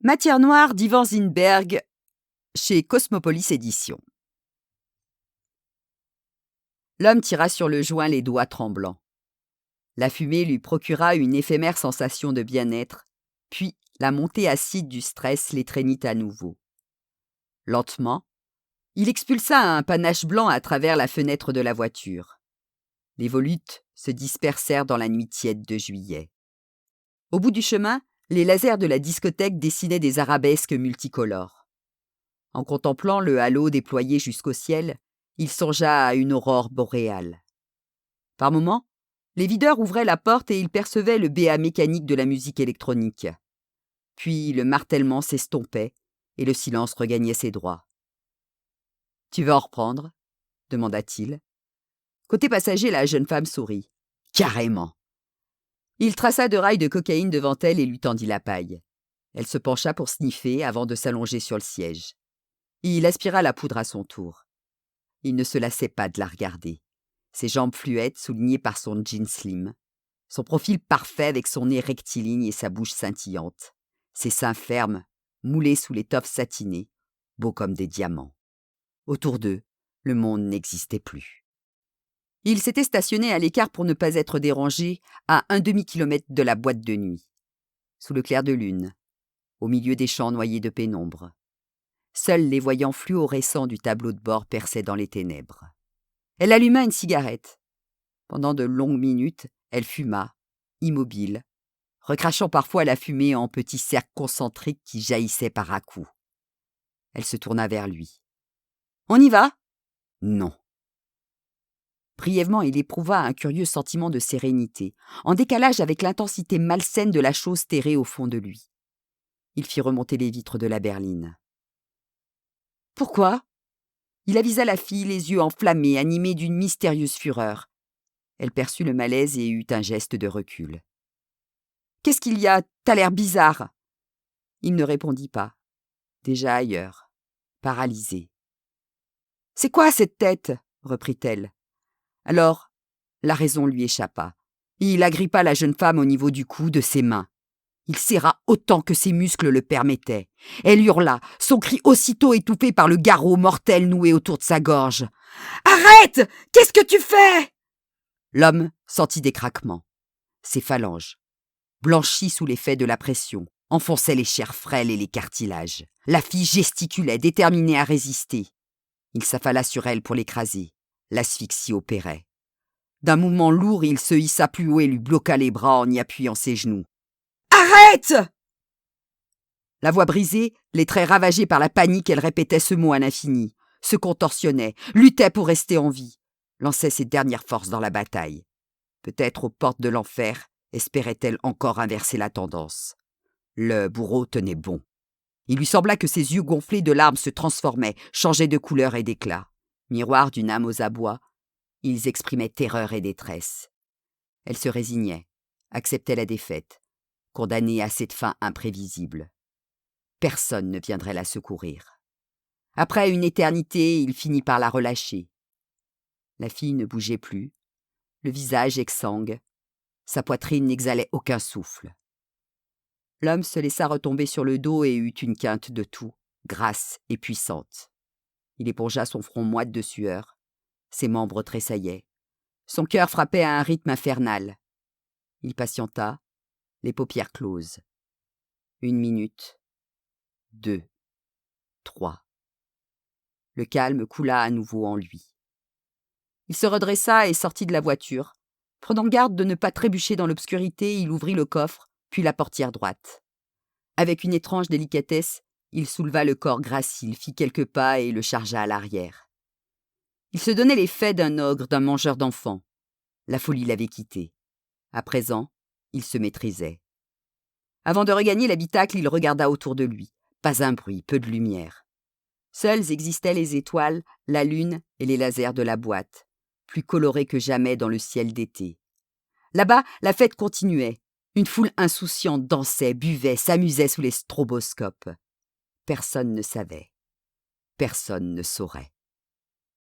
Matière noire d'Ivan Zinberg chez Cosmopolis Éditions. L'homme tira sur le joint les doigts tremblants. La fumée lui procura une éphémère sensation de bien-être, puis la montée acide du stress l'étreignit à nouveau. Lentement, il expulsa un panache blanc à travers la fenêtre de la voiture. Les volutes se dispersèrent dans la nuit tiède de juillet. Au bout du chemin, les lasers de la discothèque dessinaient des arabesques multicolores. En contemplant le halo déployé jusqu'au ciel, il songea à une aurore boréale. Par moments, les videurs ouvraient la porte et il percevait le béat mécanique de la musique électronique. Puis le martèlement s'estompait et le silence regagnait ses droits. « Tu veux en reprendre ?» demanda-t-il. Côté passager, la jeune femme sourit. « Carrément !» Il traça 2 rails de cocaïne devant elle et lui tendit la paille. Elle se pencha pour sniffer avant de s'allonger sur le siège. Il aspira la poudre à son tour. Il ne se lassait pas de la regarder. Ses jambes fluettes, soulignées par son jean slim. Son profil parfait avec son nez rectiligne et sa bouche scintillante. Ses seins fermes, moulés sous l'étoffe satinée, beaux comme des diamants. Autour d'eux, le monde n'existait plus. Il s'était stationné à l'écart pour ne pas être dérangé, à un demi-kilomètre de la boîte de nuit. Sous le clair de lune, au milieu des champs noyés de pénombre. Seuls les voyants fluorescents du tableau de bord perçaient dans les ténèbres. Elle alluma une cigarette. Pendant de longues minutes, elle fuma, immobile, recrachant parfois la fumée en petits cercles concentriques qui jaillissaient par à-coups. Elle se tourna vers lui. « On y va ?» ?»« Non. » Brièvement, il éprouva un curieux sentiment de sérénité, en décalage avec l'intensité malsaine de la chose terrée au fond de lui. Il fit remonter les vitres de la berline. « Pourquoi ?» Il avisa la fille, les yeux enflammés, animés d'une mystérieuse fureur. Elle perçut le malaise et eut un geste de recul. « Qu'est-ce qu'il y a ? T'as l'air bizarre !» Il ne répondit pas. Déjà ailleurs, paralysé. « C'est quoi cette tête ?» reprit-elle. Alors, la raison lui échappa. Il agrippa la jeune femme au niveau du cou de ses mains. Il serra autant que ses muscles le permettaient. Elle hurla, son cri aussitôt étouffé par le garrot mortel noué autour de sa gorge. « Arrête ! Qu'est-ce que tu fais ?» L'homme sentit des craquements. Ses phalanges, blanchies sous l'effet de la pression, enfonçaient les chairs frêles et les cartilages. La fille gesticulait, déterminée à résister. Il s'affala sur elle pour l'écraser. L'asphyxie opérait. D'un mouvement lourd, il se hissa plus haut et lui bloqua les bras en y appuyant ses genoux. « Arrête !» La voix brisée, les traits ravagés par la panique, elle répétait ce mot à l'infini, se contorsionnait, luttait pour rester en vie, lançait ses dernières forces dans la bataille. Peut-être aux portes de l'enfer, espérait-elle encore inverser la tendance. Le bourreau tenait bon. Il lui sembla que ses yeux gonflés de larmes se transformaient, changeaient de couleur et d'éclat. Miroir d'une âme aux abois, ils exprimaient terreur et détresse. Elle se résignait, acceptait la défaite, condamnée à cette fin imprévisible. Personne ne viendrait la secourir. Après une éternité, il finit par la relâcher. La fille ne bougeait plus, le visage exsangue, sa poitrine n'exhalait aucun souffle. L'homme se laissa retomber sur le dos et eut une quinte de toux, grasse et puissante. Il épongea son front moite de sueur, ses membres tressaillaient. Son cœur frappait à un rythme infernal. Il patienta, les paupières closes. 1 minute, 2, 3. Le calme coula à nouveau en lui. Il se redressa et sortit de la voiture. Prenant garde de ne pas trébucher dans l'obscurité, il ouvrit le coffre, puis la portière droite. Avec une étrange délicatesse, il souleva le corps gracile, fit quelques pas et le chargea à l'arrière. Il se donnait les faits d'un ogre, d'un mangeur d'enfants. La folie l'avait quitté. À présent, il se maîtrisait. Avant de regagner l'habitacle, il regarda autour de lui. Pas un bruit, peu de lumière. Seuls existaient les étoiles, la lune et les lasers de la boîte, plus colorés que jamais dans le ciel d'été. Là-bas, la fête continuait. Une foule insouciante dansait, buvait, s'amusait sous les stroboscopes. Personne ne savait. Personne ne saurait.